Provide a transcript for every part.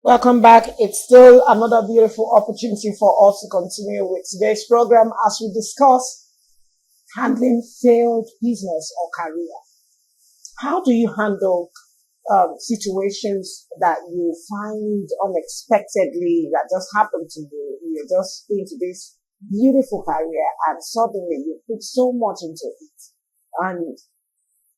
Welcome back. It's still another beautiful opportunity for us to continue with today's program as we discuss handling failed business or career. How do you handle situations that you find unexpectedly that just happen to you? You're just into this beautiful career and suddenly you put so much into it and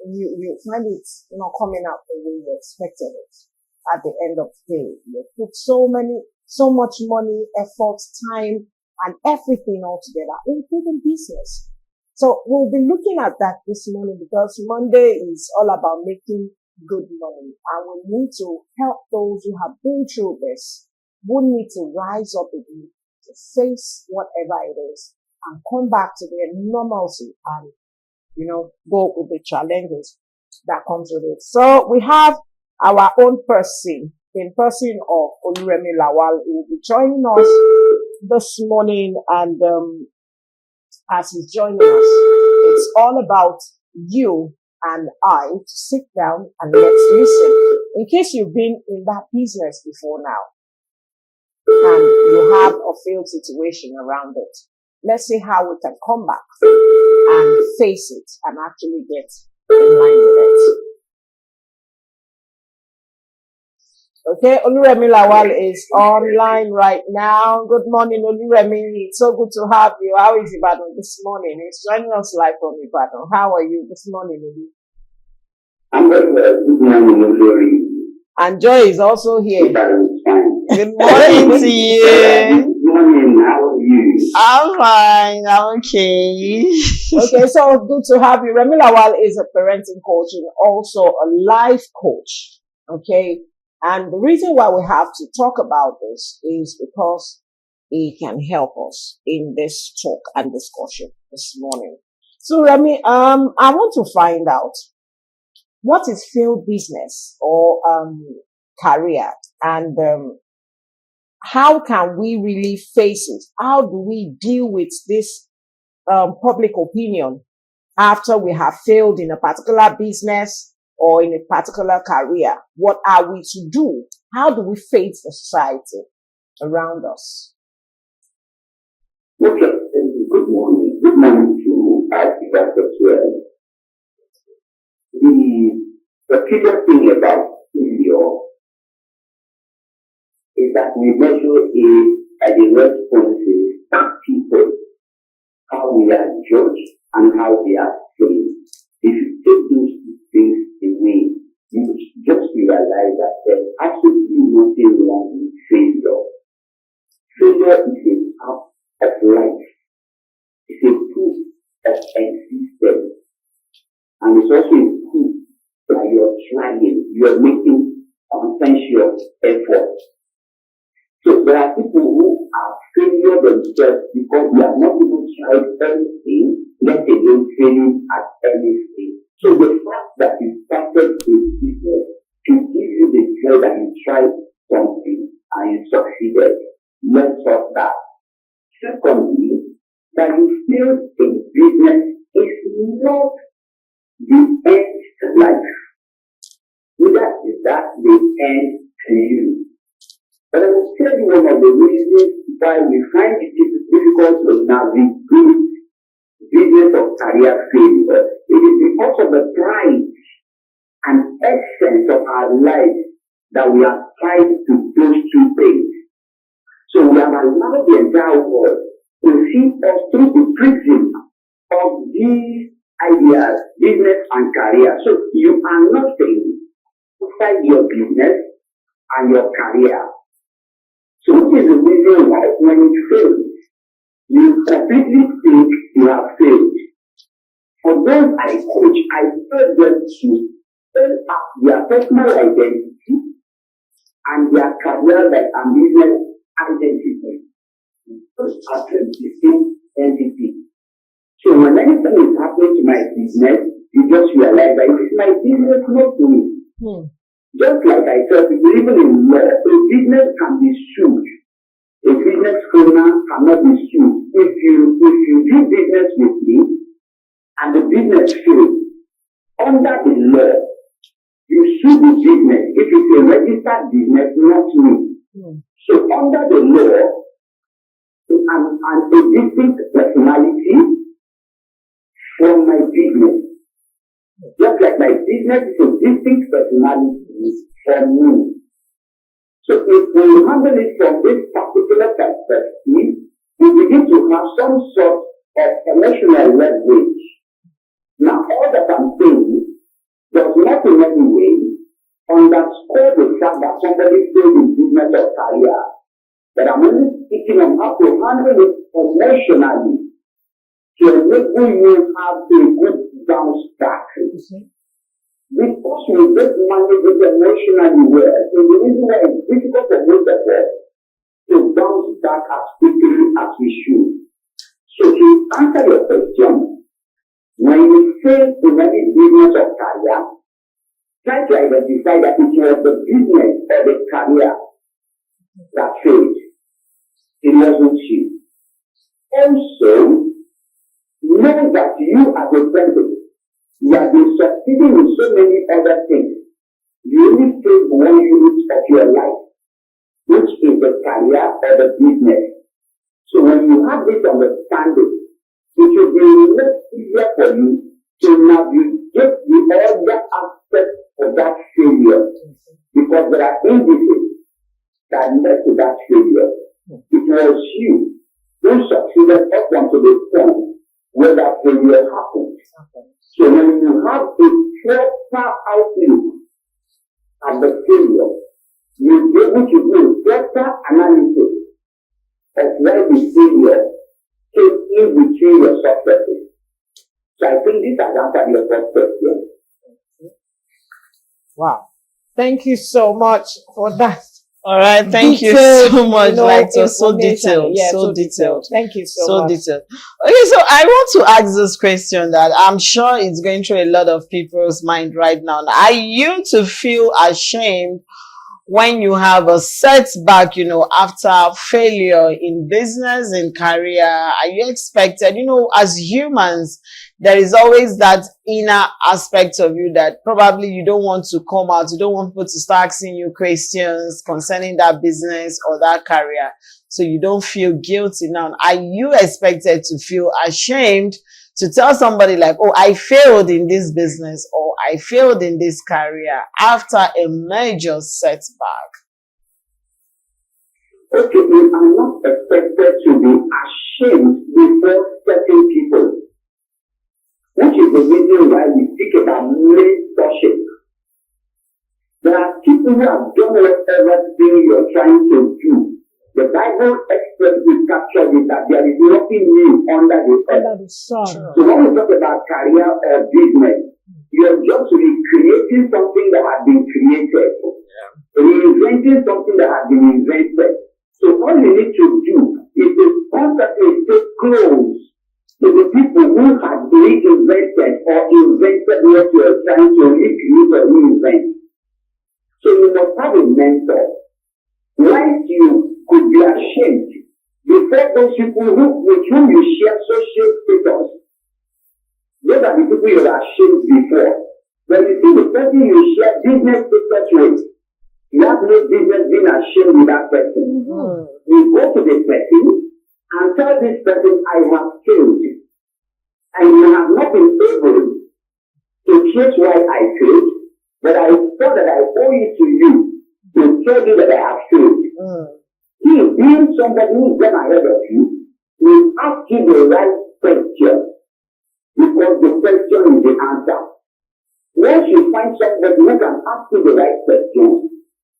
you find it not coming out the way you expected it at the end of the day. You put so much money, effort, time, and everything all together, including business. So we'll be looking at that this morning because Monday is all about making good money. And we need to help those who have been through this, who need to rise up again to face whatever it is and come back to their normalcy and, go with the challenges that comes with it. So we have our own person, in person of Oluremi Lawal, who will be joining us this morning. And as he's joining us, it's all about you and I to sit down and let's listen. In case you've been in that business before now and you have a failed situation around it, let's see how we can come back and face it and actually get in line with it. Okay, Oluremi Lawal is online right now. Good morning, Oluremi. It's so good to have you. How is Ibadan this morning? He's joining us live from Ibadan. How are you this morning, Oluremi? I'm very well. Good morning, Oluremi. And Joy is also here. Good morning to you. Good morning. How are you? I'm fine. I'm okay. Okay, so good to have you. Remi Lawal is a parenting coach and also a life coach. Okay. And the reason why we have to talk about this is because it can help us in this talk and discussion this morning. So Remi, I want to find out what is failed business or career, and how can we really face it? How do we deal with this public opinion after we have failed in a particular business or in a particular career? What are we to do? How do we face the society around us? Okay, good morning. Good morning to us as well. The peculiar thing about failure is that we measure it by the responses of people, how we are judged and how we are seen. If you take those two things away, you just realize that there's absolutely nothing wrong with failure. Failure is a part of life. It's a proof of existence. And it's also a proof that you're trying, you're making conscientious effort. So there are people who are failure themselves because they have not even tried anything, let alone failing at anything. So the fact that you started a business to give you the joy that you tried something and you succeeded, let's stop that. Secondly, that you failed in business is not the end to life. Neither is that the end to you. But I will tell you one of the reasons why we find it difficult to navigate business or career failure. It is because of the pride and essence of our life that we have tied to those two things. So we have allowed the entire world to see us through the prism of these ideas, business and career. So you are not saying outside your business and your career. So which is the reason why when you fail, you completely think you have failed. For those I coach, I tell them to fill up their personal identity and their career and business identity. Those are the same entity. So when anything is happening to my business, you just realize that it is my business, not to me. Just like I said, even in law, a business can be sued. A business owner cannot be sued. If you do business with me and the business fails, under the law, you sue the business. If it's a registered business, not me. So under the law, I'm a distinct personality from my business. Just like my business is a distinct personality from me. So if we handle it from this particular perspective, we begin to have some sort of emotional leverage. Now, all that I'm saying does not in any way underscore the fact that somebody failed in business or career. But I'm only speaking on how to handle it emotionally to enable you have a good bounce back. Because we don't manage it emotionally well, so the reason why it's difficult for most of us to bounce back as quickly as we should. So to answer your question, when you fail in any business or career, try to identify that it was the business or the career that failed. It wasn't you. Also, know that you as a person, you have been succeeding in so many other things. You only failed one unit of your life, which is the career or the business. So when you have this understanding, it will be much easier for you to navigate the other aspects of that failure, because there are indices that led to that failure. It was you who succeeded up until the point where that failure happened. So when you have a proper outlook at the failure, you'll be able to do a proper analysis of why the failure came in between your successes. So I think this has answered your first question. Wow. Thank you so much for that. All right, thank you so much. Like, it was so detailed, yeah, so detailed. Thank you so much. Detailed. Okay, so I want to ask this question that I'm sure it's going through a lot of people's mind right now. Are you to feel ashamed when you have a setback, after failure in business, in career? Are you expected, as humans, there is always that inner aspect of you that probably you don't want to come out. You don't want people to start asking you questions concerning that business or that career. So you don't feel guilty now. Are you expected to feel ashamed to tell somebody like, oh, I failed in this business or I failed in this career after a major setback? Okay, we are not expected to be ashamed before certain people. Which is the reason why we speak about mentorship. There are people who have done whatever thing you're trying to do. The Bible expressly captures it that there is nothing new under the sun. So when we talk about career or business, you're just recreating something that has been created. Reinventing something that has been invented. So all you need to do is to constantly stay close to the people who have reinvented or invented what you are trying to recreate or reinvent. So you must have a mentor. Whilst you could be ashamed before those people with whom you share social status, those are the people you are ashamed before. When you see the person you share business status with, you have no business being ashamed with that person. You go to the person and tell this person, I have failed. And you have not been able to trace why I failed, but I thought that I owe it to you to tell you that I have failed. He, being somebody who is gone ahead of you, will ask you the right question, because the question is the answer. Once you find somebody who can ask you the right question,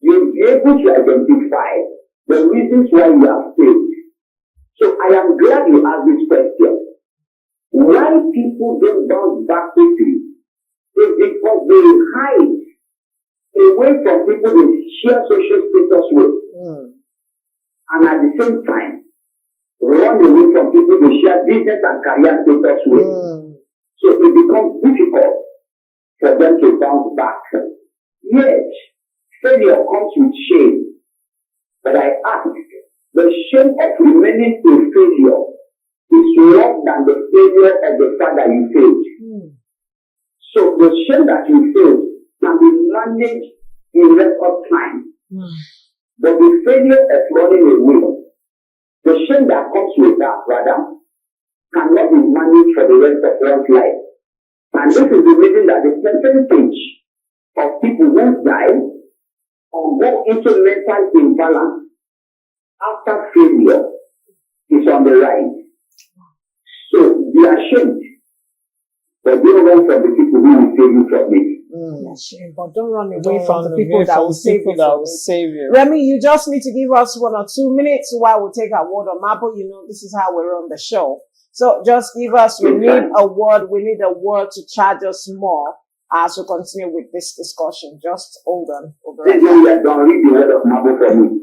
you'll be able to identify the reasons why you have failed. So I am glad you asked this question. Why people don't bounce back quickly is because they hide away from people they share social status with. And at the same time, run away from people they share business and career status with. So it becomes difficult for them to bounce back. Yes, failure comes with shame. But I ask, the shame of remaining a failure is more than the failure of the fact that you failed. So the shame that you failed can be managed in record time. But the failure of running away, the shame that comes with that, rather, cannot be managed for the rest of one's life. And this is the reason that the percentage of people who die or go into mental imbalance after failure is on the rise. So be ashamed, but don't run from the people who will save you from it. Ashamed, but don't run away Don't from run the people away that from will save you. that from will it. save you. Remy, you just need to give us 1 or 2 minutes while we take our word on Maple. You know, this is how we run the show. So just give us, we need a word to charge us more as we continue with this discussion. Just hold on. This one you are done, read the word of Maple for me.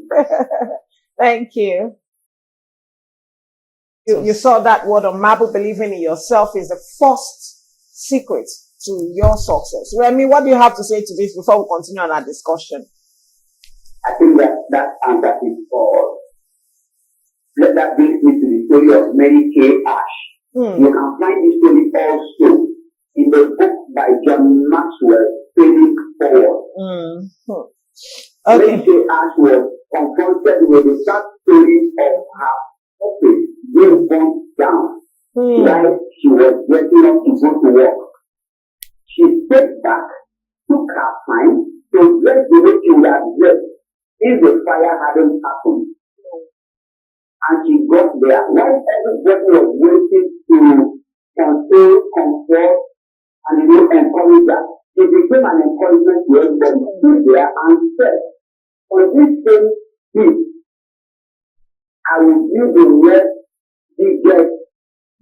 Thank you. You saw that word on Maple. Believing in yourself is the first secret to your success. Remy, what do you have to say to this before we continue on our discussion? I think that answer is all. Let that brings me to the story of Mary Kay Ash. You can find this story also in the book by John Maxwell, Failing Forward. Okay. Mary Kay Ash was confronted with the sad story of her office being burnt down while she was getting up to go to work. She stepped back, took her time to dress the way she would have dressed if the fire hadn't happened. And she got there. While everybody was waiting to console, comfort, and encourage her, she became an encouragement to everybody. Stood there and said, on this same day, I will build the world's biggest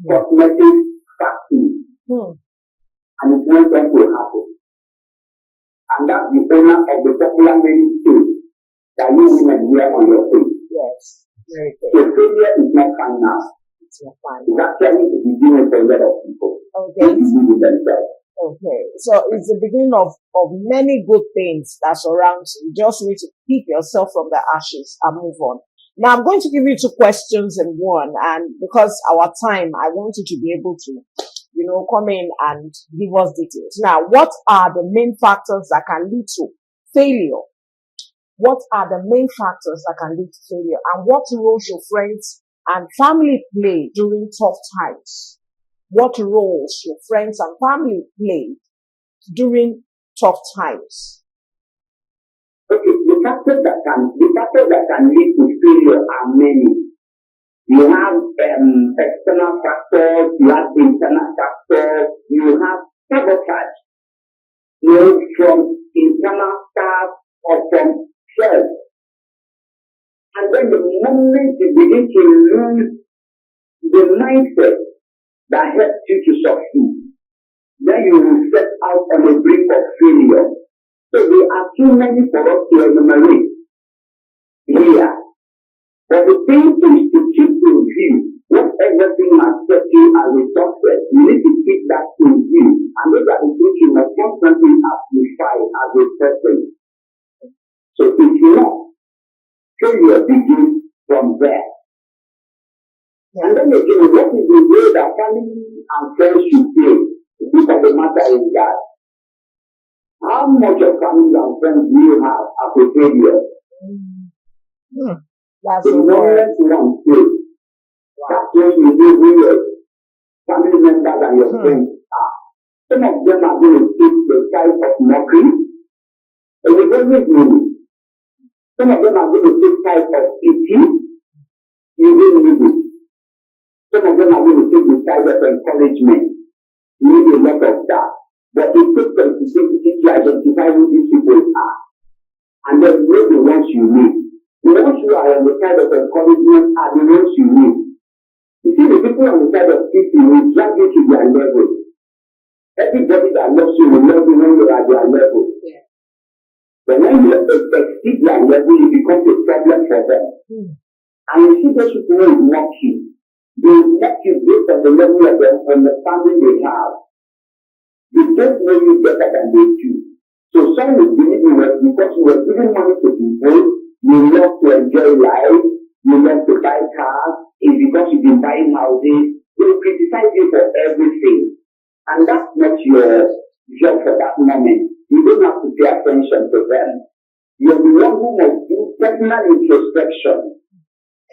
cosmetic factory. And it went on to happen. And that's the owner of the popular many things that you women wear on your face. Yes. Very good. So failure is not final. It's not final. It's actually the beginning for a lot of people. Okay. To begin with themselves. Okay. So it's the beginning of many good things that surround you. You just need to pick yourself from the ashes and move on. Now I'm going to give you 2 questions in one, and because our time, I want you to be able to, come in and give us details. Now, what are the main factors that can lead to failure? What are the main factors that can lead to failure? And what role should friends and family play during tough times? What roles should friends and family play during tough times? Okay, the factors that can lead to failure are many. You have external factors, you have internal factors, you have sabotage, from internal staff or from self. And then the moment you begin to lose the mindset that helps you to succeed, then you will set out on the brink of failure. So there are too many for us to enumerate here. But the thing is to keep in view what everything has set you as a success. You need to keep that in view. And those are the things you must constantly amplify as a person. So if you know, failure begins from there. And then again, what is the way that family and friends should play? The truth of the matter is that how much of family and friends do you have as a failure? That's The the word. moment one fails, that's when you know who your family members and your friends are. Some of them are going to take the type of mockery, and we don't need money. Some of them are going to take type of eating, you don't need it. Some of them are going to take the type of encouragement, you need a lot of that. But it takes them to identify who these people are, and then know the ones you need. The ones who are on the side of encouragement are the ones you need. You see, the people on the side of teaching will drag you to their level. Everybody that loves you will love you when you are at their level. Yeah. But when you exceed their level, it becomes a problem for them. And you see those people who will mock you. They will mock you based on the level of their understanding they have. They don't know you better than they do. So some will believe you because you were giving money to people. You love to enjoy life, you love to buy cars, it's because you've been buying houses, they will criticize you for everything. And that's not your job for that moment. You don't have to pay attention to them. You're the one who must do personal introspection.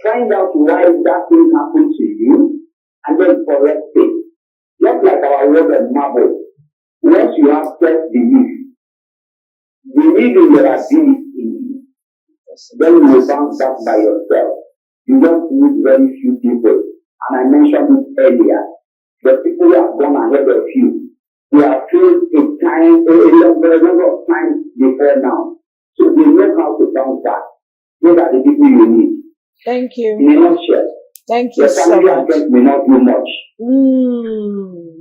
Find out why that thing happened to you and then correct it. Just like our word of marble. Once you have self-belief, believe in your ability, then you will bounce back by yourself. You don't need very few people. And I mentioned it earlier. The people who have gone ahead of you, they have failed a number of times before now. So they know how to bounce back. Those are the people you need. Thank you. In a nutshell. Thank you so much. Your family may not do much.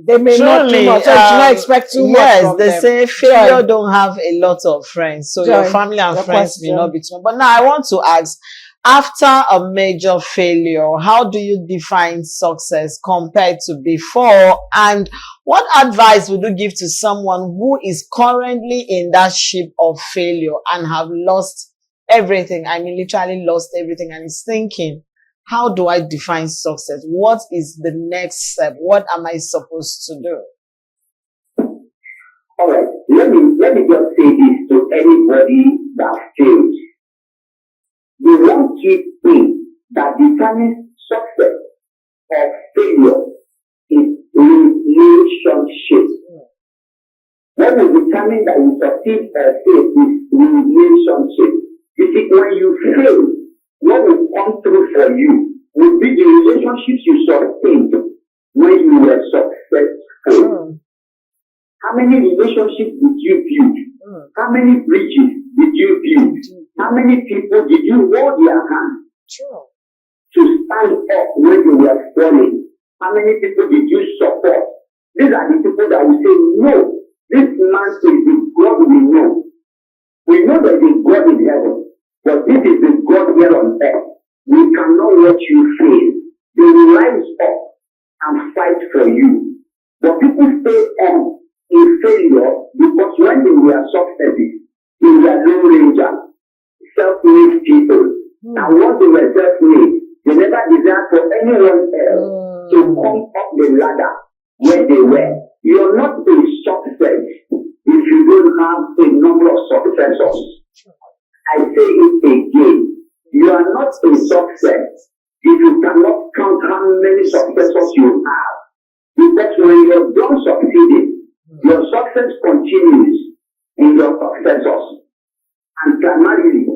They may not do much. So you should not expect too much from them. Yes, they say failure don't have a lot of friends. So your family and friends may not be too much. But now I want to ask, after a major failure, how do you define success compared to before? And what advice would you give to someone who is currently in that ship of failure and have lost everything? I mean, literally lost everything and is thinking, how do I define success? What is the next step? What am I supposed to do? All right. Let me just say this to anybody that fails. The one key thing that determines success or failure is relationship. What will determine that you succeed or fail is relationship. You see, when you fail, what will come through for you will be the relationships you sustained when you were successful. How many relationships did you build? How many bridges did you build? How many people did you hold their hand to stand up when you were falling? How many people did you support? These are the people that will say, no, this man is the God we know. We know that there is God in heaven, but this is the God here on earth. We cannot let you fail. They will rise up and fight for you. But people stay on in failure because when they were successes, they were low ranger, self-made people. And once they were self-made, they never desired for anyone else to come up the ladder where they were. You're not a success if you don't have a number of successors. I say it again. You are not a success if you cannot count how many successors you have. Because when you're done succeeding, your success continues in your successors. And primarily,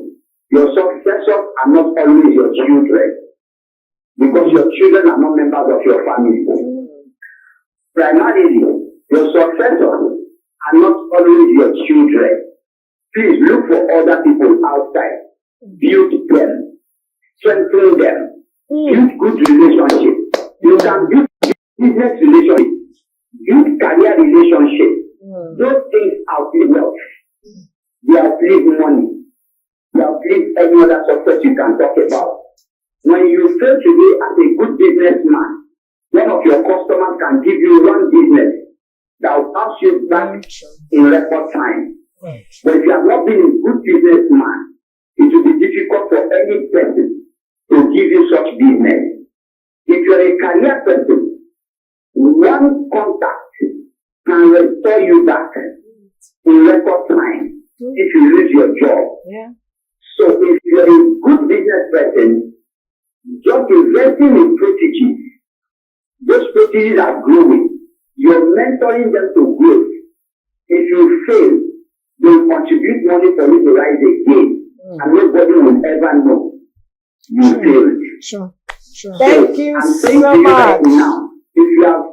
your successors are not always your children. Because your children are not members of your family. Primarily, your successors are not always your children. Please look for other people outside. Build them. Strengthen them. Build good relationships. You can build business relationships. Build career relationships. Those things outlive wealth. They outlive money. They outlive any other success you can talk about. When you fail today as a good businessman, one of your customers can give you one business that will pass you back in record time. But if you have not been a good businessman, it will be difficult for any person to give you such business. If you're a career person, one contact can restore you back in record time if you lose your job. So if you're a good business person, just investing in strategies. Those strategies are growing. You're mentoring them to grow. If you fail, they will contribute money for you to rise again. And nobody will ever know you failed. Sure. Thank you so much. Right now, if you have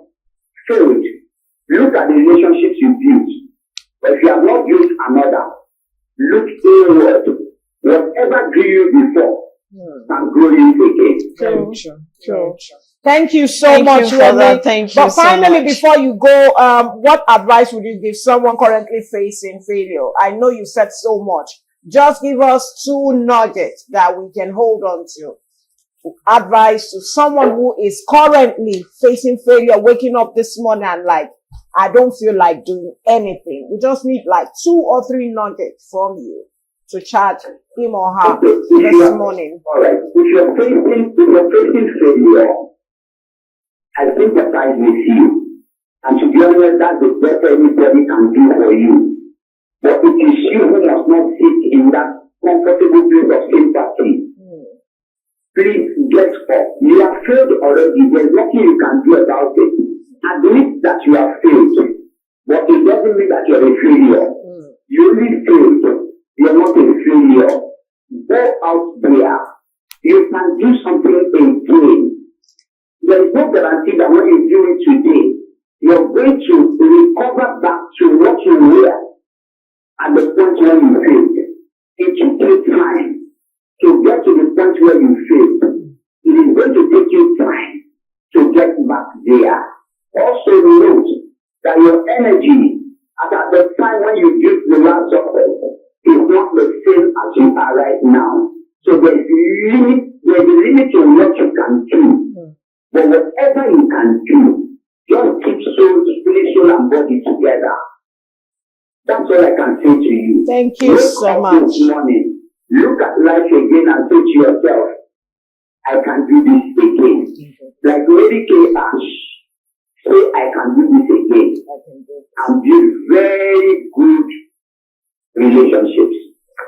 failed, look at the relationships you built. But if you have not built another, look inward. Whatever grew you before can grow you again. True. Thank you so much, Remy. Thank you But finally, so much. before you go, what advice would you give someone currently facing failure? I know you said so much. Just give us 2 nuggets that we can hold on to. Advice to someone who is currently facing failure, waking up this morning and like, I don't feel like doing anything. We just need like 2 or 3 nuggets from you to charge him or her this morning. All right. If you're facing failure, I sympathize with you. And to be honest, that's the best anybody can do for you. But it is you who must not sit in that comfortable place of sympathy. Please get up. You have failed already. There's nothing you can do about it. Admit that you have failed, but it doesn't mean that you're a failure. You only failed. You're not a failure. Go out there. You can do something again. There is no guarantee that when you do it today, you're going to recover back to what you were at the point where you failed. It will take time to get to the point where you failed. It is going to take you time to get back there. Also note that your energy at the time when you did the last success is not the same as you are right now. So there's a limit to what you can do. But whatever you can do, just keep soul, spirit, soul, and body together. That's all I can say to you. Thank you so much. This morning, look at life again and say to yourself, I can do this again. Like Lady K. Ash, say I can do this again. And build very good relationships.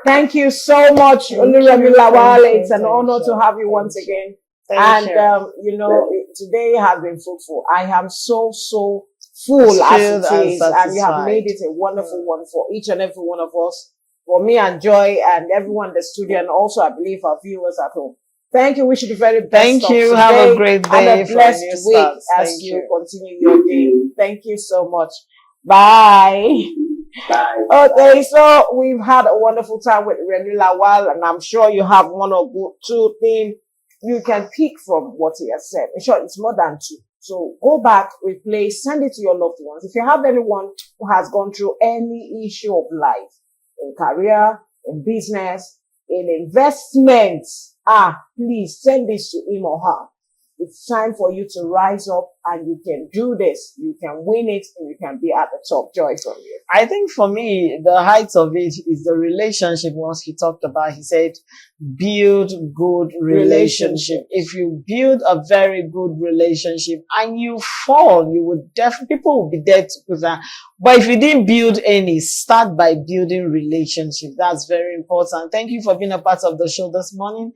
Thank you so much, Oluremi Lawal. It's an honor to have you once again. Thank you. Today has been fruitful. I am so full as it is, and you have made it a wonderful one for each and every one of us, for me and Joy and everyone in the studio, and also I believe our viewers at home. Thank you. Wish you the very best. Thank you. Have a great day and a blessed week as you continue your day. Thank you so much. Bye. Bye. Okay, so we've had a wonderful time with Remy Lawal, and I'm sure you have one or two things you can pick from what he has said. In short, it's more than two. So go back, replay, send it to your loved ones. If you have anyone who has gone through any issue of life, in career, in business, in investments, please send this to him or her. It's time for you to rise up, and you can do this. You can win it, and you can be at the top. Joy from you. I think for me, the height of it is the relationship. Once he talked about, he said, build good relationship. If you build a very good relationship and you fall, you would definitely, people will be there to put that. But if you didn't build any, start by building relationship. That's very important. Thank you for being a part of the show this morning.